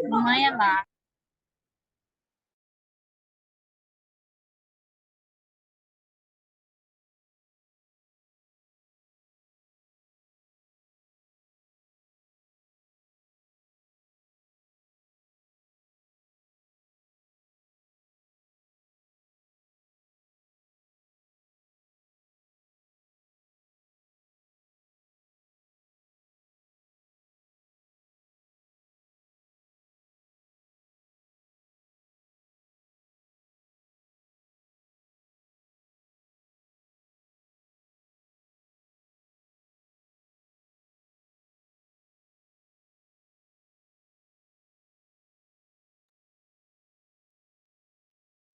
Lumayan lah.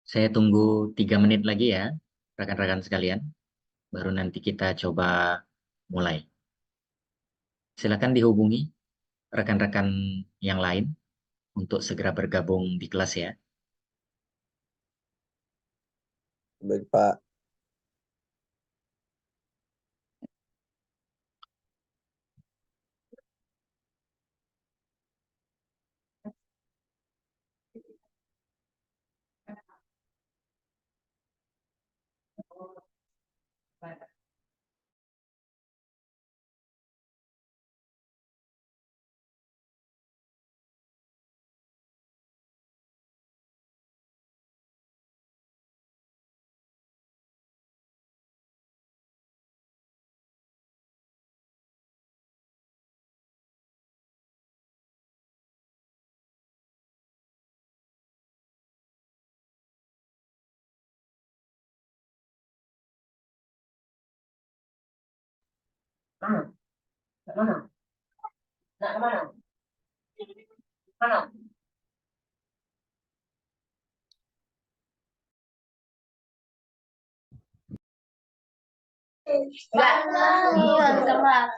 Saya tunggu 3 menit lagi ya, rekan-rekan sekalian. Baru nanti kita coba mulai. Silakan dihubungi rekan-rekan yang lain untuk segera bergabung di kelas ya. Baik, Pak. Iya, kelar.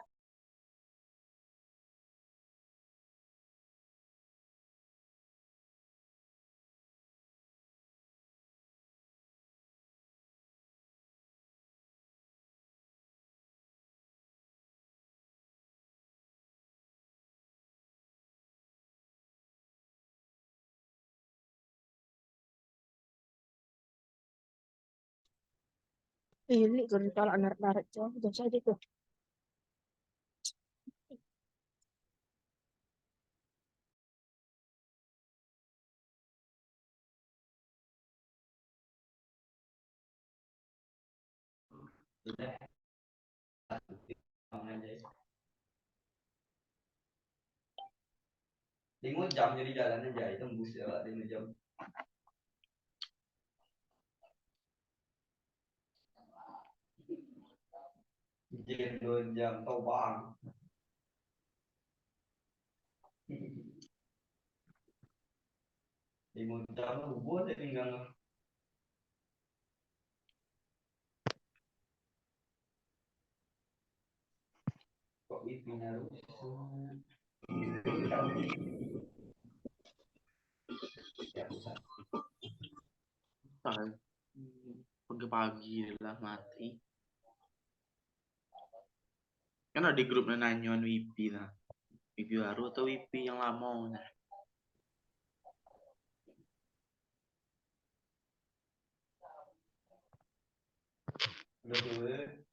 Ini kalau anak-anak jauh, udah saja tuh. Lingut jam jadi jalan aja itu tembus ya Pak, 5 jam. Jadi 2 jam tau bang. Lingut jam lu buat ya tinggal kok itu harus. Pagi-pagi lah mati. Kan ada di grup nanyain WiFi lah. WiFi baru atau WiFi yang lama nah. Udah tuh.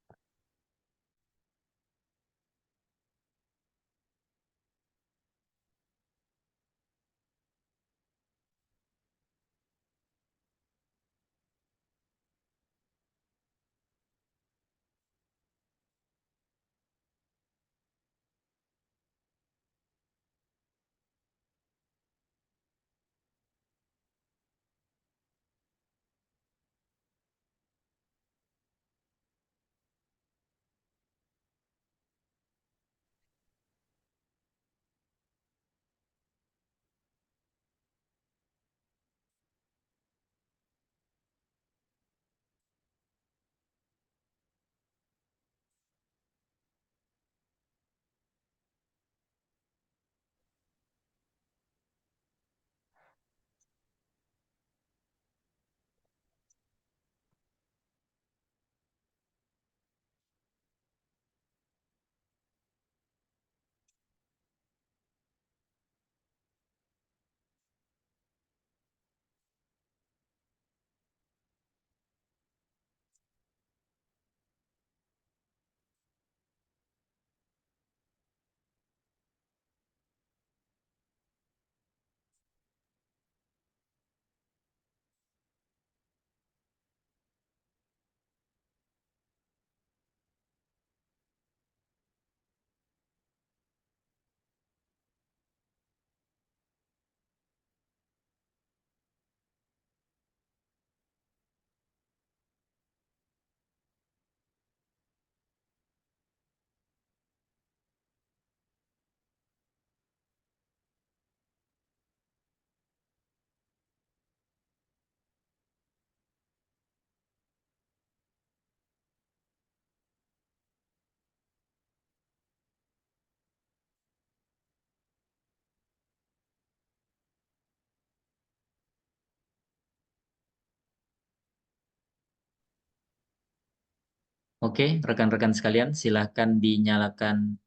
Oke, rekan-rekan sekalian, silahkan dinyalakan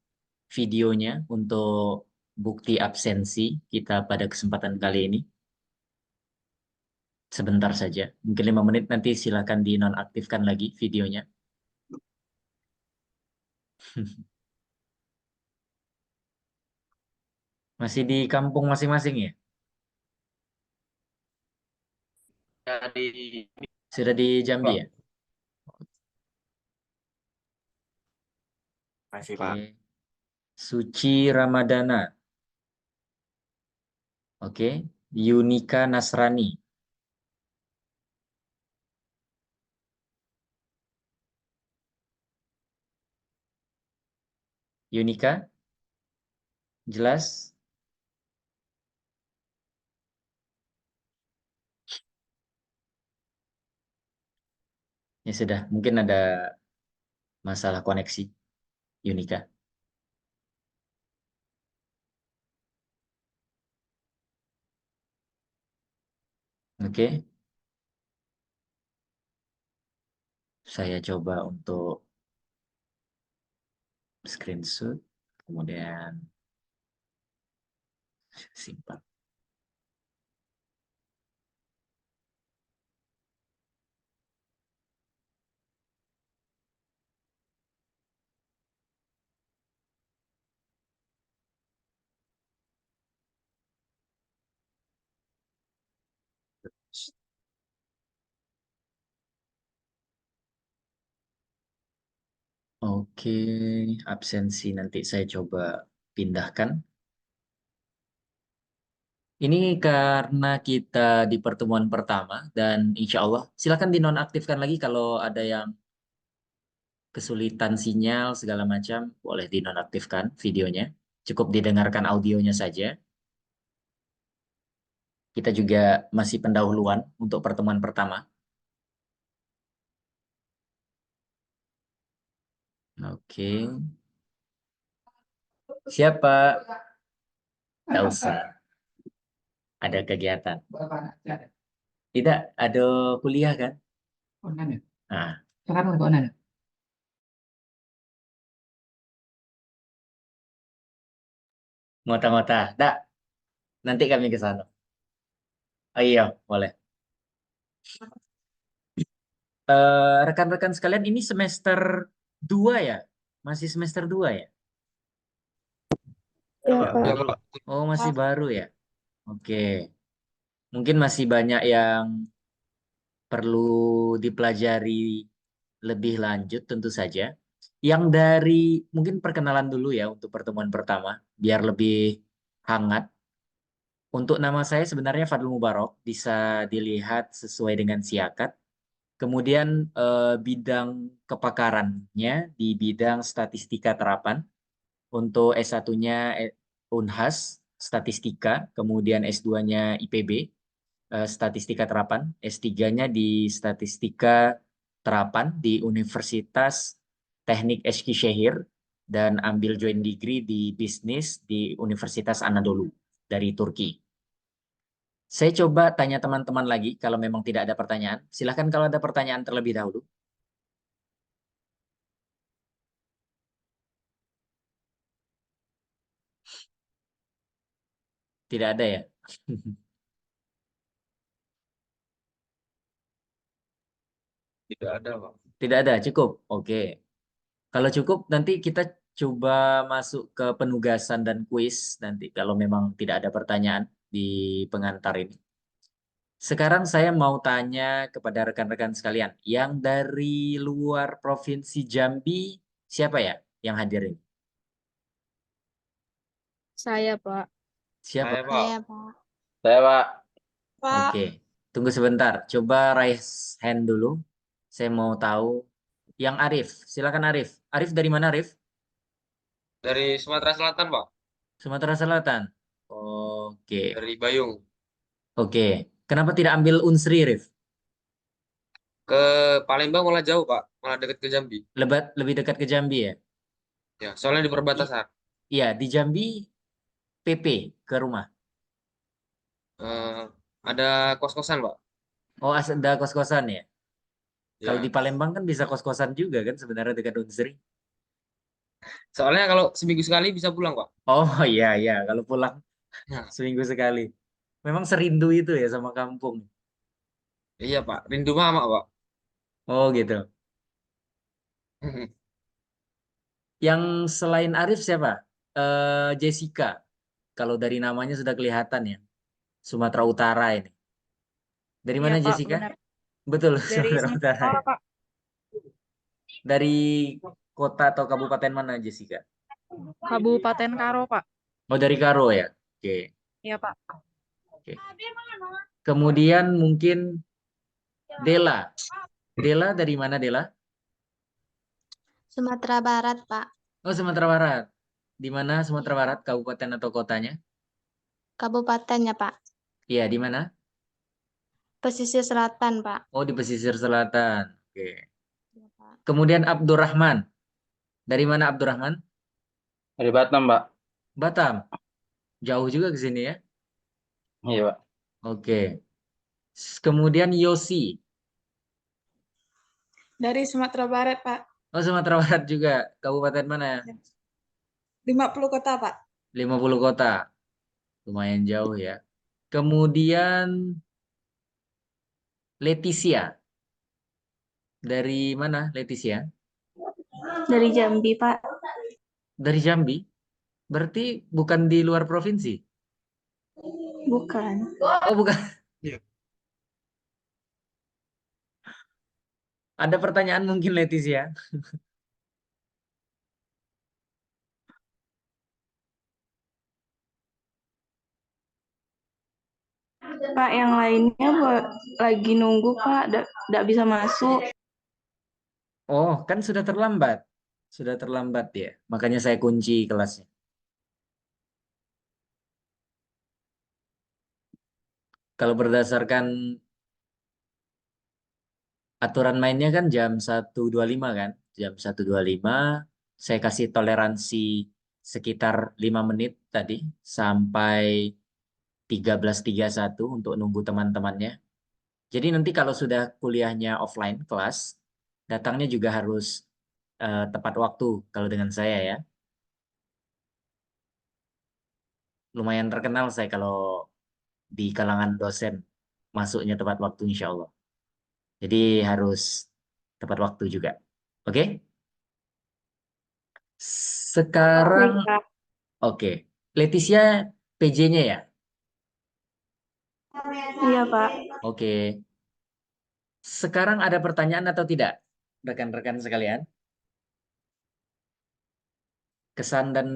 videonya untuk bukti absensi kita pada kesempatan kali ini. Sebentar saja, mungkin 5 menit nanti silahkan dinonaktifkan lagi videonya. Masih di kampung masing-masing ya? Jadi Sudah di Jambi ya? masih Oke. Pak. Suci Ramadana. Oke. Yunika Nasrani. Yunika, jelas? Ya sudah, mungkin ada masalah koneksi. Yunika. Oke. Saya coba untuk screenshot, kemudian simpan. Oke, absensi nanti saya coba pindahkan. Ini karena kita di pertemuan pertama dan insya Allah silakan dinonaktifkan lagi kalau ada yang kesulitan sinyal segala macam boleh dinonaktifkan videonya. Cukup didengarkan audionya saja. Kita juga masih pendahuluan untuk pertemuan pertama. Oke. Siapa? Tidak usah. Ada kegiatan. Tidak, ada kuliah kan? Online ya? Nah, Sekarang lagi online ya? ngota-ngota. Tidak, nanti kami ke sana. Oh iya, boleh. Rekan-rekan sekalian, ini semester 2 ya? Masih semester 2 ya? Ya, Ya, Pak. Ya, betul. Pak. Oh, masih baru ya? Oke. Mungkin masih banyak yang perlu dipelajari lebih lanjut tentu saja. Yang dari mungkin perkenalan dulu ya untuk pertemuan pertama, biar lebih hangat. Untuk nama saya sebenarnya Fadlul Mubarok, bisa dilihat sesuai dengan siakat. Kemudian bidang kepakarannya di bidang statistika terapan. Untuk S1-nya Unhas, statistika, kemudian S2-nya IPB, statistika terapan, S3-nya di statistika terapan di Universitas Teknik Eskişehir dan ambil joint degree di bisnis di Universitas Anadolu dari Turki. Saya coba tanya teman-teman lagi kalau memang tidak ada pertanyaan. Silahkan kalau ada pertanyaan terlebih dahulu. Tidak ada ya? Tidak ada, Pak. Tidak ada, cukup. Oke. Kalau cukup, nanti kita coba masuk ke penugasan dan kuis nanti kalau memang tidak ada pertanyaan di pengantar ini. Sekarang saya mau tanya kepada rekan-rekan sekalian, yang dari luar Provinsi Jambi, siapa ya yang hadir ini? Saya, Pak. Siapa? Saya, Pak. Saya, Pak. Saya, Pak. Pak. Oke, tunggu sebentar. Coba raise hand dulu. Saya mau tahu. Yang Arif, silakan Arif. Arif dari mana Arif? Dari Sumatera Selatan, Pak. Sumatera Selatan. Oke, Dari Bayung. oke. Kenapa tidak ambil Unsri, Arif? Ke Palembang malah jauh, Pak. Malah deket ke Jambi. Lebih dekat ke Jambi ya? Ya, soalnya di perbatasan. Iya, di Jambi PP ke rumah. Eh, ada kos-kosan, Pak. Oh, ada kos-kosan ya? Kalau Ya. di Palembang kan bisa kos-kosan juga kan sebenarnya dekat Unsri. Soalnya kalau seminggu sekali bisa pulang, Pak. Oh iya iya, kalau pulang Nah, seminggu sekali. Memang serindu itu ya sama kampung. iya, Pak. Rindu mama, Pak. Oh gitu. Yang selain Arif siapa? Jessica. Kalau dari namanya sudah kelihatan ya. Sumatera Utara ini. Dari Iya mana Pak, Jessica? benar. Betul, Dari Sumatera Sumatera Utara Utara ya. Pak. Dari kota atau kabupaten mana Jessica? Kabupaten Karo Pak. Oh dari Karo ya. Oke, Iya Pak. oke. Kemudian mungkin Dela. Dela dari mana Dela? Sumatera Barat, Pak. Oh Sumatera Barat. Di mana Sumatera Barat? Kabupaten atau kotanya? Kabupatennya, Pak. Iya, di mana? Pesisir Selatan, Pak. Oh di pesisir selatan. Oke. Iya, Pak. Kemudian Abdurrahman. Dari mana Abdurrahman? Dari Batam, Mbak. Batam. Jauh juga ke sini ya. Iya, Pak. Oke. Kemudian Yosi. Dari Sumatera Barat, Pak. Oh Sumatera Barat juga. Kabupaten mana? 50 kota, Pak. 50 kota. Lumayan jauh ya. Kemudian Leticia. Dari mana Leticia? Dari Jambi, Pak. Dari Jambi. Berarti bukan di luar provinsi. Bukan. Oh bukan. Ada pertanyaan mungkin Leticia. Pak, yang lainnya lagi nunggu, Pak. Nggak bisa masuk. Oh kan sudah terlambat. Sudah terlambat ya. Makanya saya kunci kelasnya. Kalau berdasarkan aturan mainnya kan jam 1.25 kan. Jam 1.25 saya kasih toleransi sekitar 5 menit tadi sampai 13.31 untuk nunggu teman-temannya. Jadi nanti kalau sudah kuliahnya offline kelas, datangnya juga harus tepat waktu kalau dengan saya ya. Lumayan terkenal saya kalau di kalangan dosen masuknya tepat waktu insya Allah. Jadi harus tepat waktu juga. Oke? Sekarang, Baik, Pak. oke. Leticia PJ-nya ya? Iya, Pak. Oke. Sekarang ada pertanyaan atau tidak? Rekan-rekan sekalian. Kesan dan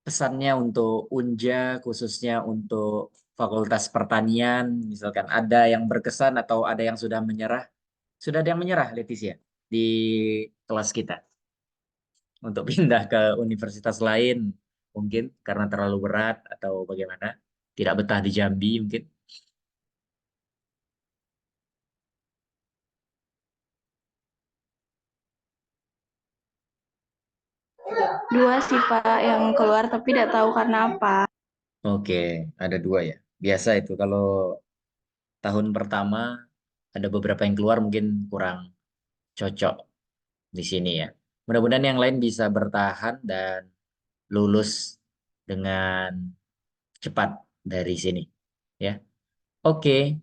pesannya untuk Unja, khususnya untuk Fakultas Pertanian, misalkan ada yang berkesan atau ada yang sudah menyerah? Sudah ada yang menyerah, Leticia, di kelas kita untuk pindah ke universitas lain, mungkin karena terlalu berat atau bagaimana? Tidak betah di Jambi mungkin. Dua sih, Pak, yang keluar tapi tidak tahu karena apa. Oke, ada dua ya. Biasa itu kalau tahun pertama ada beberapa yang keluar mungkin kurang cocok di sini ya. Mudah-mudahan yang lain bisa bertahan dan lulus dengan cepat dari sini ya. Oke,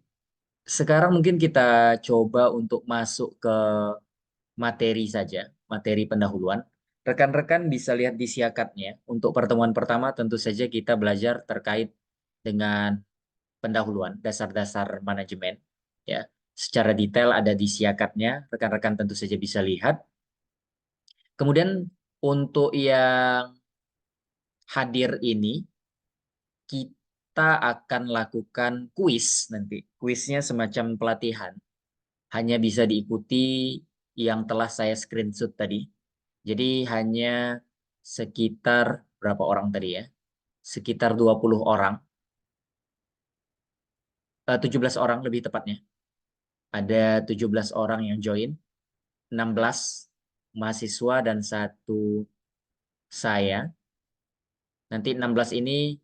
sekarang mungkin kita coba untuk masuk ke materi saja, materi pendahuluan. Rekan-rekan bisa lihat di siakatnya. Untuk pertemuan pertama tentu saja kita belajar terkait dengan pendahuluan, dasar-dasar manajemen ya. Secara detail ada di siakatnya, rekan-rekan tentu saja bisa lihat. Kemudian untuk yang hadir ini kita akan lakukan kuis nanti. Kuisnya semacam pelatihan. Hanya bisa diikuti yang telah saya screenshot tadi. Jadi hanya sekitar berapa orang tadi ya? Sekitar 20 orang. 17 orang lebih tepatnya. Ada 17 orang yang join. 16 mahasiswa dan satu saya. Nanti 16 ini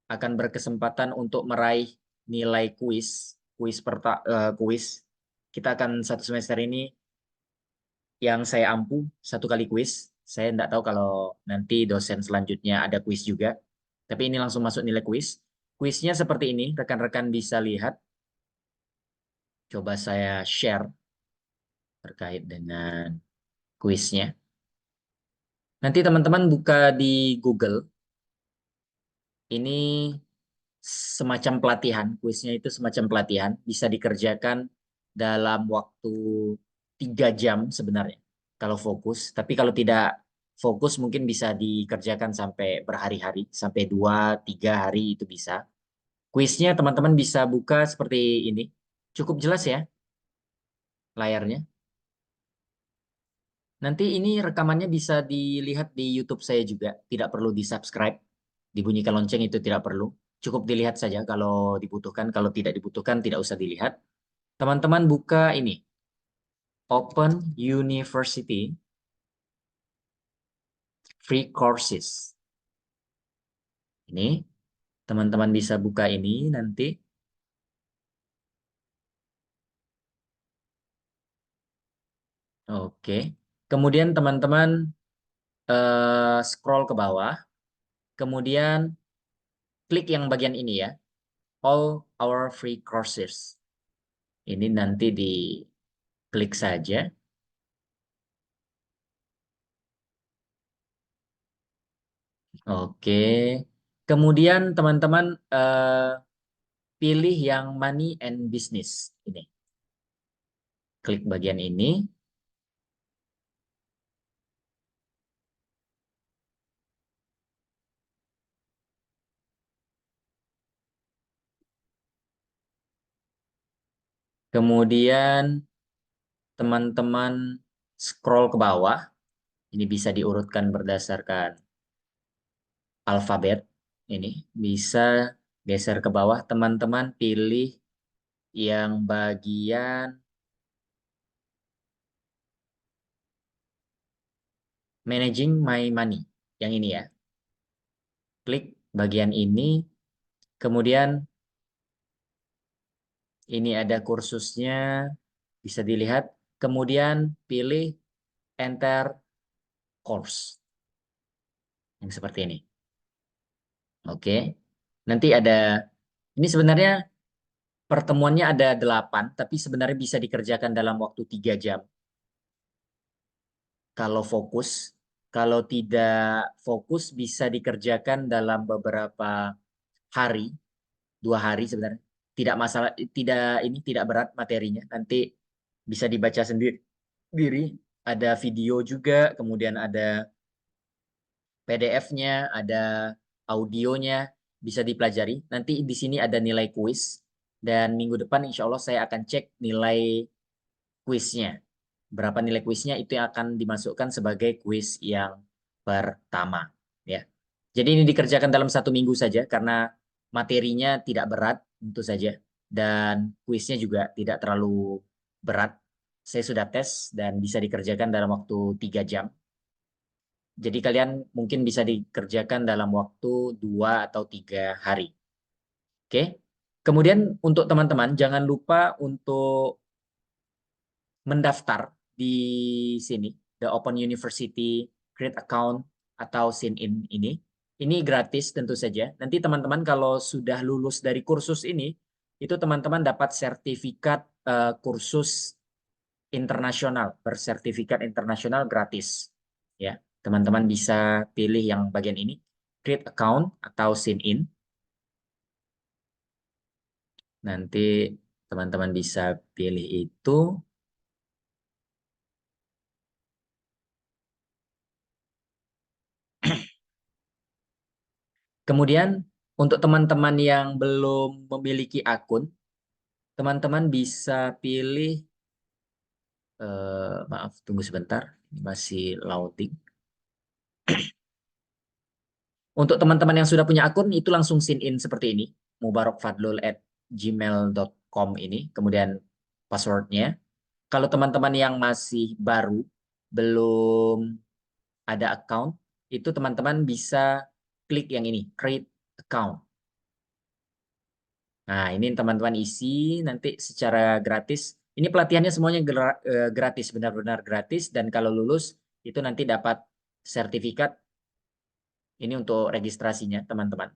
akan berkesempatan untuk meraih nilai kuis kita akan satu semester ini yang saya ampu 1 kali kuis. Saya tidak tahu kalau nanti dosen selanjutnya ada kuis juga. Tapi ini langsung masuk nilai kuis. Kuisnya seperti ini, rekan-rekan bisa lihat. Coba saya share terkait dengan kuisnya. Nanti teman-teman buka di Google. Ini semacam pelatihan, kuisnya itu semacam pelatihan, bisa dikerjakan dalam waktu 3 jam sebenarnya, kalau fokus. Tapi kalau tidak fokus mungkin bisa dikerjakan sampai berhari-hari, sampai 2-3 hari itu bisa. Kuisnya teman-teman bisa buka seperti ini. Cukup jelas ya layarnya. Nanti ini rekamannya bisa dilihat di YouTube saya juga. Tidak perlu di-subscribe. Dibunyikan lonceng itu tidak perlu. Cukup dilihat saja kalau dibutuhkan. Kalau tidak dibutuhkan, tidak usah dilihat. Teman-teman buka ini. Open University Free Courses. Ini. Teman-teman bisa buka ini nanti. Oke. Kemudian teman-teman scroll ke bawah. Kemudian klik yang bagian ini ya. All our free courses. Ini nanti diklik saja. Oke. Kemudian teman-teman pilih yang money and business. Ini. Klik bagian ini. Kemudian teman-teman scroll ke bawah. Ini bisa diurutkan berdasarkan alfabet. Ini bisa geser ke bawah. Teman-teman pilih yang bagian Managing My Money. Yang ini ya. Klik bagian ini. Kemudian ini ada kursusnya. Bisa dilihat. Kemudian pilih Enter Course. Yang seperti ini. Oke. Nanti ada, ini sebenarnya pertemuannya ada 8, tapi sebenarnya bisa dikerjakan dalam waktu 3 jam. Kalau fokus, kalau tidak fokus bisa dikerjakan dalam beberapa hari, 2 hari sebenarnya. Tidak masalah, tidak berat materinya. Nanti bisa dibaca sendiri. Ada video juga, kemudian ada PDF-nya, ada audionya, bisa dipelajari. Nanti di sini ada nilai kuis. Dan minggu depan insya Allah saya akan cek nilai kuisnya. Berapa nilai kuisnya itu yang akan dimasukkan sebagai kuis yang pertama. Ya. Jadi ini dikerjakan dalam 1 minggu saja karena materinya tidak berat tentu saja. Dan kuisnya juga tidak terlalu berat. Saya sudah tes dan bisa dikerjakan dalam waktu 3 jam. Jadi kalian mungkin bisa dikerjakan dalam waktu 2 atau 3 hari. Oke. Kemudian untuk teman-teman jangan lupa untuk mendaftar di sini, The Open University Create Account atau Sign In ini. Ini gratis tentu saja. Nanti teman-teman kalau sudah lulus dari kursus ini, itu teman-teman dapat sertifikat kursus internasional, bersertifikat internasional gratis. Ya, teman-teman bisa pilih yang bagian ini, Create Account atau Sign In. Nanti teman-teman bisa pilih itu. Kemudian untuk teman-teman yang belum memiliki akun, teman-teman bisa pilih, maaf tunggu sebentar, masih loading. Untuk teman-teman yang sudah punya akun itu langsung sign in seperti ini, mubarakfadlul@gmail.com ini, kemudian passwordnya. Kalau teman-teman yang masih baru, belum ada account, itu teman-teman bisa klik yang ini, create account. Nah, ini teman-teman isi nanti secara gratis. Ini pelatihannya semuanya gratis, benar-benar gratis. Dan kalau lulus, itu nanti dapat sertifikat. Ini untuk registrasinya, teman-teman.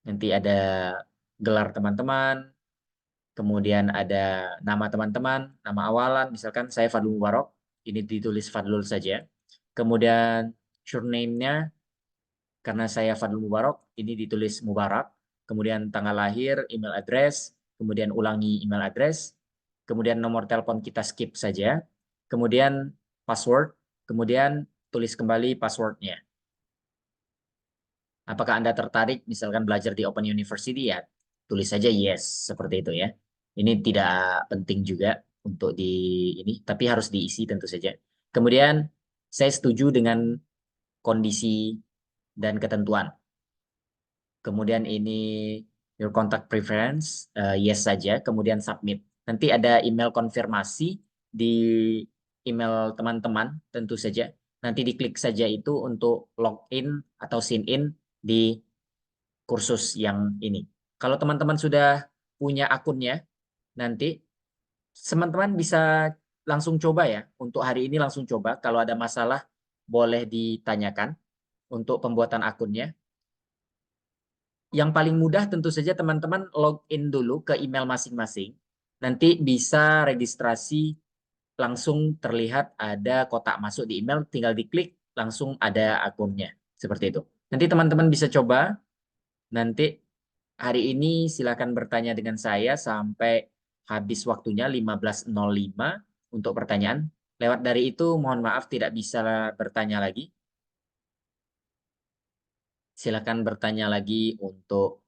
Nanti ada gelar teman-teman, kemudian ada nama teman-teman, nama awalan, misalkan saya Fadlul Mubarak, ini ditulis Fadlul saja. Kemudian surname-nya, karena saya Fadlul Mubarak, ini ditulis Mubarak. Kemudian tanggal lahir, email address, kemudian ulangi email address, kemudian nomor telepon kita skip saja, kemudian password, kemudian tulis kembali passwordnya. Apakah Anda tertarik misalkan belajar di Open University? Ya, tulis saja yes, seperti itu ya. Ini tidak penting juga untuk ini, tapi harus diisi tentu saja. Kemudian saya setuju dengan kondisi dan ketentuan. Kemudian ini your contact preference, yes saja, kemudian submit. Nanti ada email konfirmasi di email teman-teman tentu saja. Nanti diklik saja itu untuk login atau sign in di kursus yang ini. Kalau teman-teman sudah punya akunnya, nanti teman-teman bisa langsung coba ya. Untuk hari ini langsung coba. Kalau ada masalah, boleh ditanyakan untuk pembuatan akunnya. Yang paling mudah tentu saja teman-teman login dulu ke email masing-masing. Nanti bisa registrasi, langsung terlihat ada kotak masuk di email, tinggal diklik, langsung ada akunnya. Seperti itu. Nanti teman-teman bisa coba. Nanti hari ini silakan bertanya dengan saya sampai habis waktunya 15.05 untuk pertanyaan. Lewat dari itu mohon maaf tidak bisa bertanya lagi. Silakan bertanya lagi untuk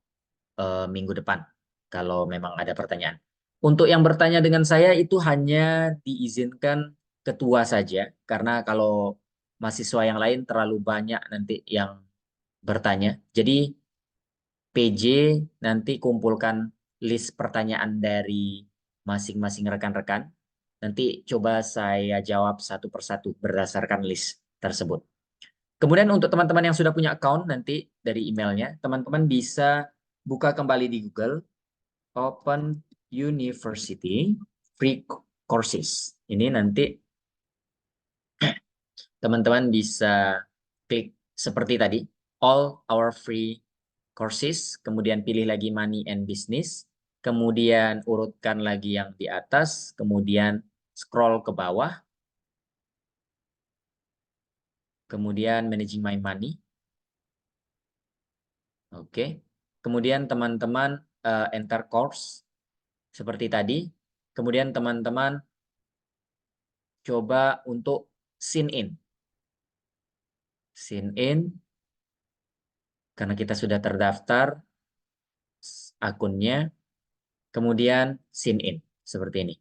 minggu depan kalau memang ada pertanyaan. Untuk yang bertanya dengan saya itu hanya diizinkan ketua saja karena kalau mahasiswa yang lain terlalu banyak nanti yang bertanya. Jadi PJ nanti kumpulkan list pertanyaan dari masing-masing rekan-rekan. Nanti coba saya jawab satu persatu berdasarkan list tersebut. Kemudian untuk teman-teman yang sudah punya account nanti dari emailnya, teman-teman bisa buka kembali di Google, Open University Free Courses. Ini nanti teman-teman bisa klik seperti tadi, all our free courses, kemudian pilih lagi money and business, kemudian urutkan lagi yang di atas, kemudian scroll ke bawah, kemudian managing my money. Oke. Kemudian teman-teman enter course seperti tadi. Kemudian teman-teman coba untuk sign in. Sign in. Karena kita sudah terdaftar akunnya. Kemudian sign in. Seperti ini.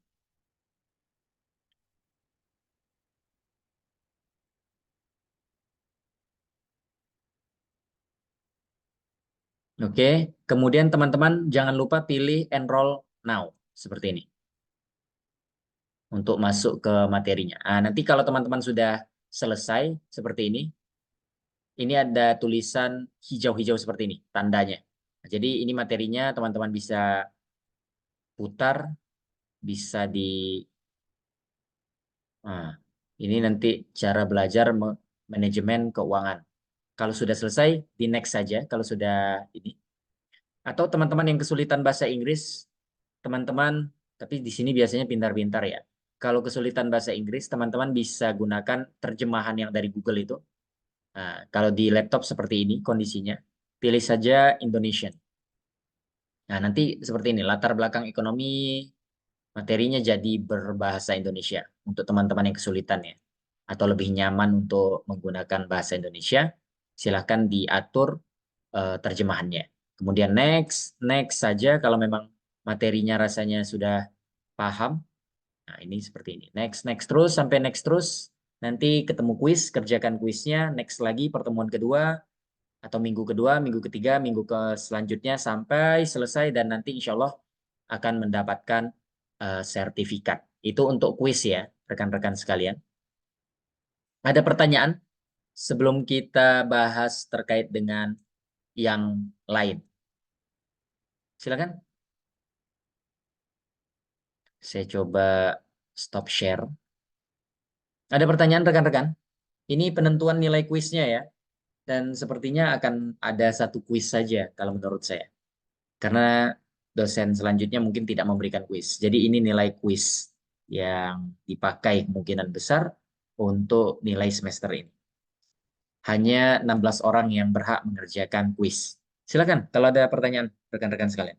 Oke, kemudian teman-teman jangan lupa pilih enroll now, seperti ini. Untuk masuk ke materinya. Nah, nanti kalau teman-teman sudah selesai, seperti ini ada tulisan hijau-hijau seperti ini, tandanya. Nah, jadi ini materinya teman-teman bisa putar, bisa Nah, ini nanti cara belajar manajemen keuangan. Kalau sudah selesai, di next saja. Kalau sudah ini. Atau teman-teman yang kesulitan bahasa Inggris, teman-teman, tapi di sini biasanya pintar-pintar ya. Kalau kesulitan bahasa Inggris, teman-teman bisa gunakan terjemahan yang dari Google itu. Nah, kalau di laptop seperti ini kondisinya, pilih saja Indonesian. Nah, nanti seperti ini, latar belakang ekonomi, materinya jadi berbahasa Indonesia untuk teman-teman yang kesulitan ya. Atau lebih nyaman untuk menggunakan bahasa Indonesia, silahkan diatur terjemahannya. Kemudian next saja kalau memang materinya rasanya sudah paham. Nah, ini seperti ini. Next terus sampai next terus. Nanti ketemu kuis, kerjakan kuisnya. Next lagi pertemuan kedua atau minggu kedua, minggu ketiga, minggu ke selanjutnya sampai selesai dan nanti insya Allah akan mendapatkan sertifikat. Itu untuk kuis ya, rekan-rekan sekalian. Ada pertanyaan sebelum kita bahas terkait dengan yang lain? Silakan. Saya coba stop share. Ada pertanyaan rekan-rekan? Ini penentuan nilai kuisnya ya. Dan sepertinya akan ada satu kuis saja kalau menurut saya. Karena dosen selanjutnya mungkin tidak memberikan kuis. Jadi ini nilai kuis yang dipakai kemungkinan besar untuk nilai semester ini. Hanya 16 orang yang berhak mengerjakan kuis. Silakan kalau ada pertanyaan rekan-rekan sekalian.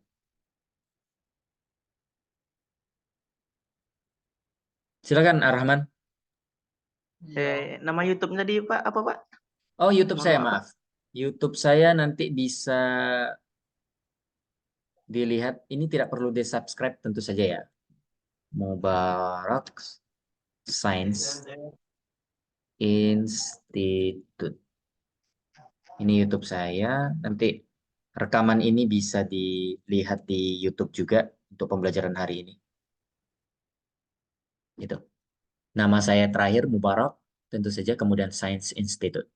Silakan Ar-Rahman. Nama YouTube-nya di Pak apa Pak? Oh, YouTube Mohon saya, maaf, Pak. maaf. YouTube saya nanti bisa dilihat. Ini tidak perlu di-subscribe tentu saja ya. Mubarak Science Institute. Ini YouTube saya. Nanti rekaman ini bisa dilihat di YouTube juga untuk pembelajaran hari ini. Gitu. Nama saya terakhir Mubarak, tentu saja, kemudian Science Institute.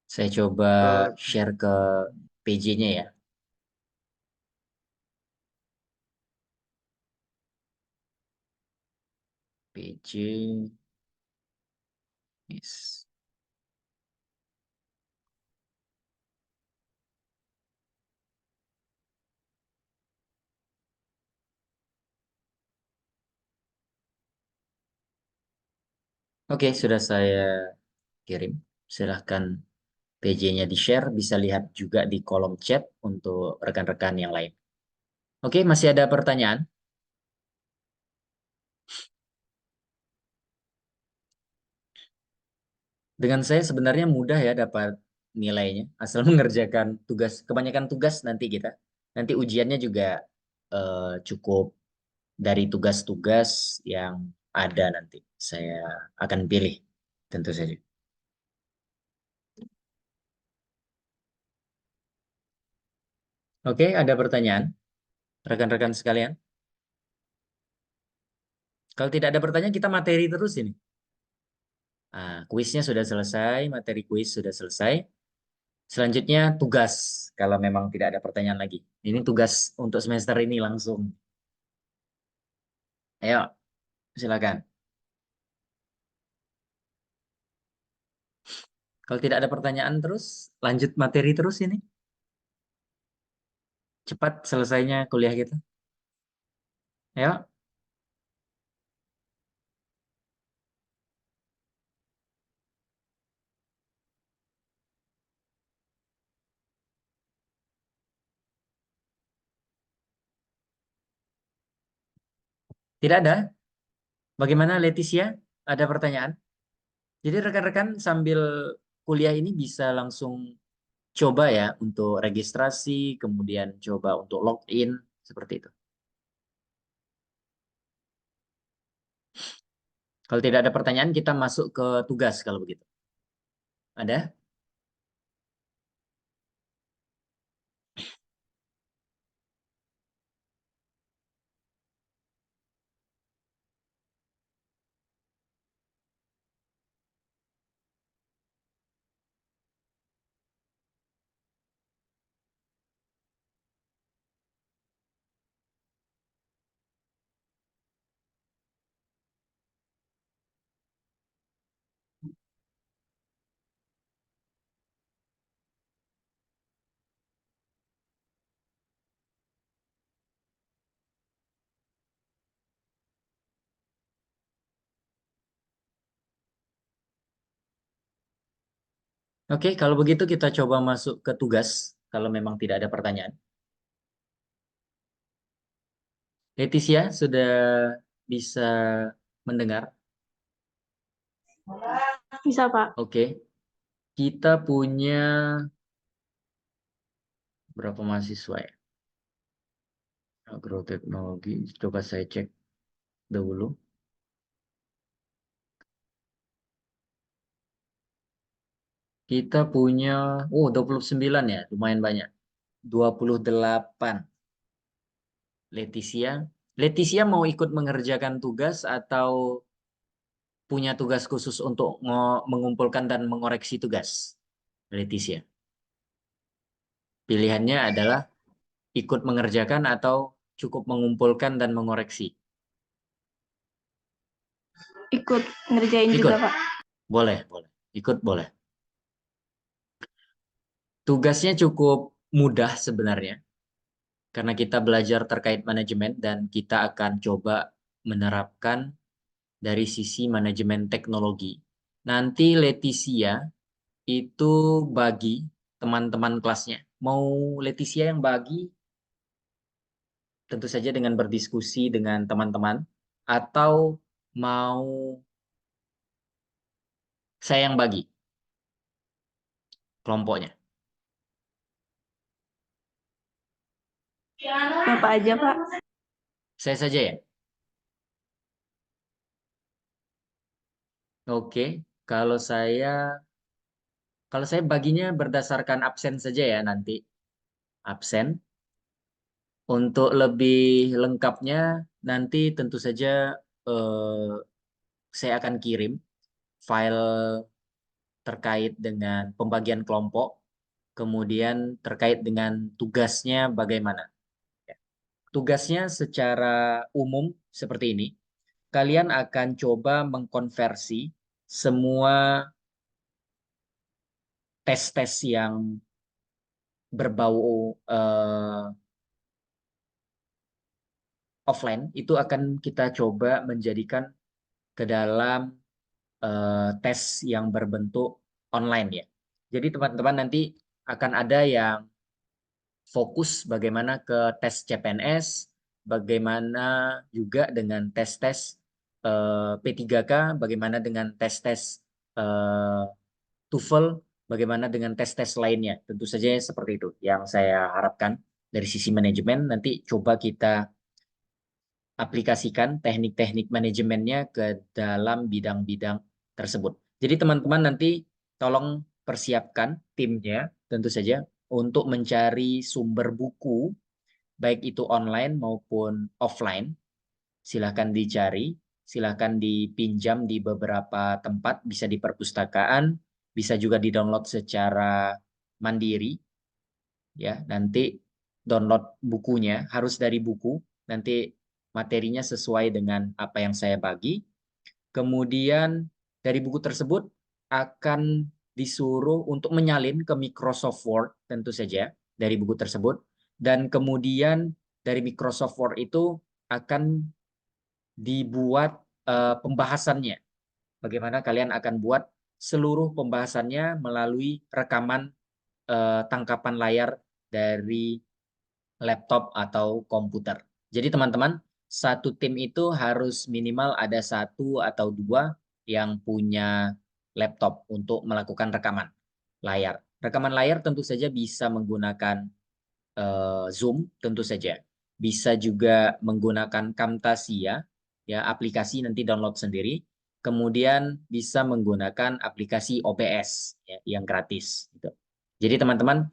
Saya coba share ke PJ-nya ya. PJ. Yes. Oke, sudah saya kirim. Silahkan PJ-nya di-share. Bisa lihat juga di kolom chat untuk rekan-rekan yang lain. Oke, masih ada pertanyaan? Dengan saya sebenarnya mudah ya dapat nilainya. Asal mengerjakan tugas. Kebanyakan tugas nanti kita. Nanti ujiannya juga cukup dari tugas-tugas yang ada nanti. Saya akan pilih tentu saja. Oke, ada pertanyaan? Rekan-rekan sekalian? Kalau tidak ada pertanyaan, kita materi terus ini. Nah, kuisnya sudah selesai, materi kuis sudah selesai. Selanjutnya tugas, kalau memang tidak ada pertanyaan lagi. Ini tugas untuk semester ini langsung. Ayo, silakan. Kalau tidak ada pertanyaan terus, lanjut materi terus ini. Cepat selesainya kuliah kita. Ayo. Tidak ada? Bagaimana Leticia? Ada pertanyaan? Jadi rekan-rekan sambil kuliah ini bisa langsung coba ya untuk registrasi, kemudian coba untuk login, seperti itu. Kalau tidak ada pertanyaan, kita masuk ke tugas kalau begitu. Ada? Oke, kalau begitu kita coba masuk ke tugas, kalau memang tidak ada pertanyaan. Leticia, sudah bisa mendengar? Bisa, Pak. Oke. Kita punya berapa mahasiswa ya? Agroteknologi, coba saya cek dahulu. Kita punya, 29 ya, lumayan banyak. 28. Leticia. Leticia mau ikut mengerjakan tugas atau punya tugas khusus untuk mengumpulkan dan mengoreksi tugas, Leticia? Pilihannya adalah ikut mengerjakan atau cukup mengumpulkan dan mengoreksi. Ikut ngerjain Ikut. juga, Pak. Boleh, boleh. Ikut boleh. Tugasnya cukup mudah sebenarnya, karena kita belajar terkait manajemen dan kita akan coba menerapkan dari sisi manajemen teknologi. Nanti Leticia itu bagi teman-teman kelasnya. Mau Leticia yang bagi, tentu saja dengan berdiskusi dengan teman-teman, atau mau saya yang bagi kelompoknya. Bapak aja, Pak. Saya saja ya. Oke, kalau saya baginya berdasarkan absen saja ya nanti. Absen. Untuk lebih lengkapnya nanti tentu saja eh, saya akan kirim file terkait dengan pembagian kelompok, kemudian terkait dengan tugasnya bagaimana. Tugasnya secara umum seperti ini. Kalian akan coba mengkonversi semua tes-tes yang berbau offline itu akan kita coba menjadikan ke dalam tes yang berbentuk online ya. Jadi teman-teman nanti akan ada yang fokus bagaimana ke tes CPNS, bagaimana juga dengan tes-tes P3K, bagaimana dengan tes-tes eh, TOEFL, bagaimana dengan tes-tes lainnya. Tentu saja seperti itu yang saya harapkan dari sisi manajemen. Nanti coba kita aplikasikan teknik-teknik manajemennya ke dalam bidang-bidang tersebut. Jadi teman-teman nanti tolong persiapkan timnya tentu saja untuk mencari sumber buku baik itu online maupun offline. Silahkan dicari, silahkan dipinjam di beberapa tempat, bisa di perpustakaan, bisa juga di-download secara mandiri. Ya, nanti download bukunya harus dari buku, nanti materinya sesuai dengan apa yang saya bagi. Kemudian dari buku tersebut akan disuruh untuk menyalin ke Microsoft Word tentu saja dari buku tersebut. Dan kemudian dari Microsoft Word itu akan dibuat pembahasannya. Bagaimana kalian akan buat seluruh pembahasannya melalui rekaman tangkapan layar dari laptop atau komputer. Jadi teman-teman, satu tim itu harus minimal ada satu atau dua yang punya laptop untuk melakukan rekaman layar. Rekaman layar tentu saja bisa menggunakan Zoom, tentu saja. Bisa juga menggunakan Camtasia, ya aplikasi nanti download sendiri. Kemudian bisa menggunakan aplikasi OBS ya, yang gratis. Gitu. Jadi teman-teman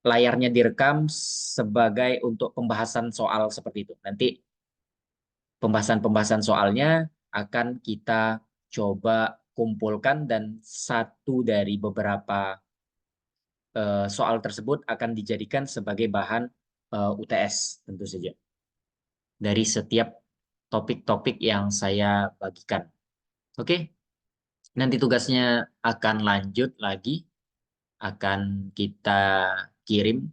layarnya direkam sebagai untuk pembahasan soal seperti itu. Nanti pembahasan-pembahasan soalnya akan kita coba kumpulkan dan satu dari beberapa soal tersebut akan dijadikan sebagai bahan UTS tentu saja. Dari setiap topik-topik yang saya bagikan. Oke, nanti tugasnya akan lanjut lagi, akan kita kirim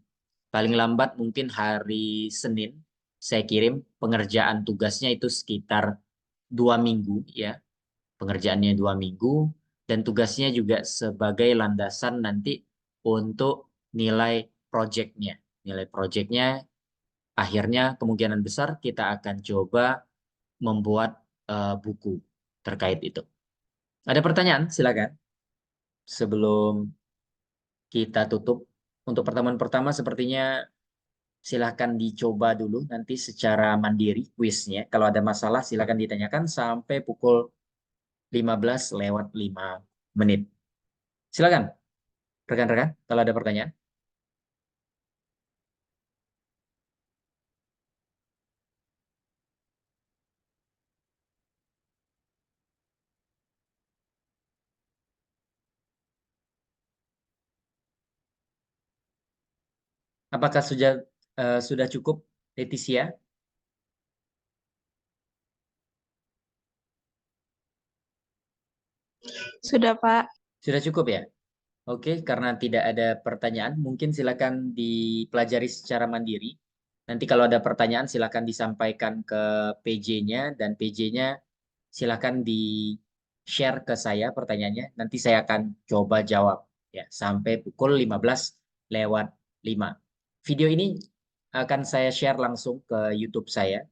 paling lambat mungkin hari Senin saya kirim pengerjaan tugasnya itu sekitar 2 minggu ya, pengerjaannya 2 minggu dan tugasnya juga sebagai landasan nanti untuk nilai proyeknya. Nilai proyeknya akhirnya kemungkinan besar kita akan coba membuat buku terkait itu. Ada pertanyaan? Silakan. Sebelum kita tutup untuk pertemuan pertama sepertinya silahkan dicoba dulu nanti secara mandiri kuisnya. Kalau ada masalah silahkan ditanyakan sampai pukul 15:05. Silakan, rekan-rekan, kalau ada pertanyaan. Apakah sudah cukup, Leticia? Sudah, Pak. Sudah cukup ya? Oke, karena tidak ada pertanyaan, mungkin silakan dipelajari secara mandiri. Nanti kalau ada pertanyaan silakan disampaikan ke PJ-nya dan PJ-nya silakan di-share ke saya pertanyaannya. Nanti saya akan coba jawab ya sampai pukul 15:05. Video ini akan saya share langsung ke YouTube saya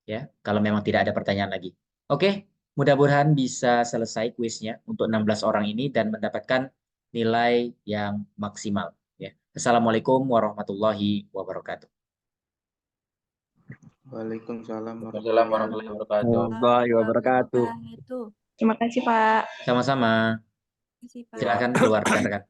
ya kalau memang tidak ada pertanyaan lagi. Oke, mudah-mudahan bisa selesai kuisnya untuk 16 orang ini dan mendapatkan nilai yang maksimal ya. Assalamualaikum warahmatullahi wabarakatuh. Waalaikumsalam Warahmatullahi wabarakatuh. Warahmatullahi wabarakatuh. Terima kasih, Pak. Sama-sama. Terima kasih, Pak. Silakan keluar rekan-rekan.